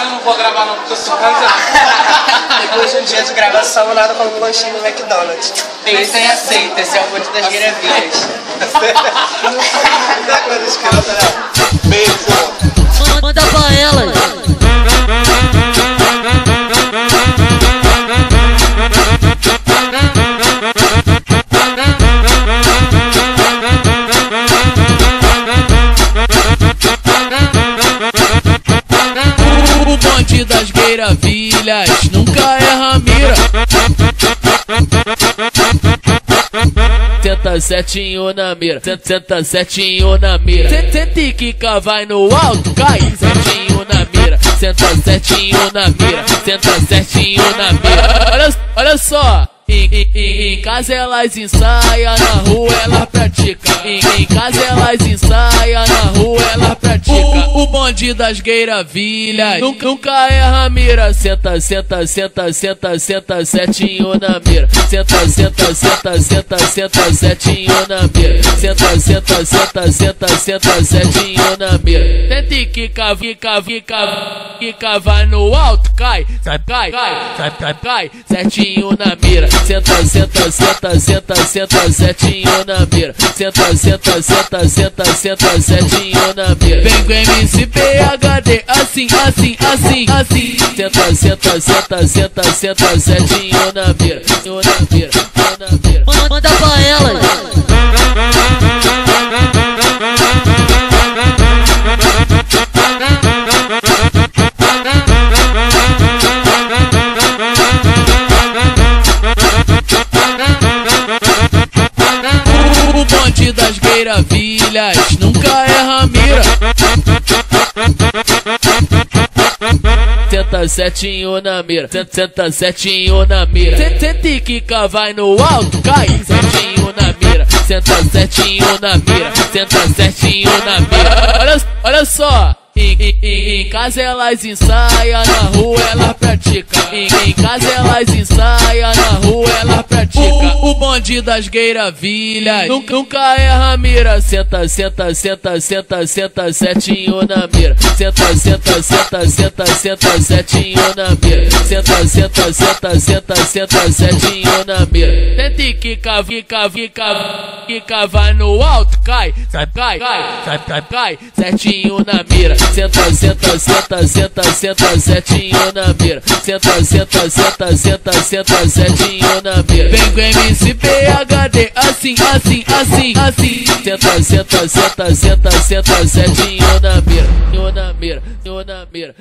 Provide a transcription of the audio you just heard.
Eu não vou gravar não, porque eu sou casado. Depois de um dia de gravação, nada como um lanchinho no McDonald's. Pensem e aceita, esse é o bonde das guiravias. Beijo. Manda pra ela. O bonde das guiravilhas nunca erra a mira. Senta certinho na mira, senta certinho na mira. Senta e quica, vai no alto, cai certinho na mira. Senta certinho na mira, senta certinho na mira. Olha só. Em casa elas ensaiam, na rua elas praticam. Em casa elas ensaiam, na rua elas praticam. O bonde das guiravilhas nunca erra a mira. Senta, senta, senta, senta, senta certinho na mira. Senta, senta, senta, senta, senta certinho na mira. Senta, senta, senta, senta, senta certinho na mira. Senta e quica, quica, quica, quica, vai no alto, cai, cai, cai, cai, certinho na mira. Senta, senta, senta, senta, senta certinho na mira. Senta, senta, senta, senta, senta certinho na mira. Vem com MC PHD, assim, assim, assim, assim. Senta, senta, senta, senta, senta certinho na mira. Na mira, na mira. Manda pra ela. O bonde das guiravilhas nunca erra a mira. Senta certinho na mira, senta certinho na mira. Senta e quica, vai no alto, cai certinho na mira. Senta certinho na mira, senta certinho na mira. Olha só. Em casa elas ensaiam, na rua elas praticam. Em casa elas ensaiam, na rua elas praticam. O bonde das guiravilhas nunca erra a mira. Senta, senta, senta, senta, senta certinho na mira. Senta, senta, senta, senta, senta certinho na mira. Senta, senta, senta, senta, senta certinho na mira. Senta e quica, quica, quica, quica, vai no alto, cai, cai, cai, cai, cai, certinho na mira. Senta, senta, senta, senta, senta certinho na mira. Senta, senta, senta, senta, senta certinho na mira. Vem com MC PHD, assim, assim, assim, assim. Senta, senta, senta, senta, senta certinho na mira. Na mira, na mira.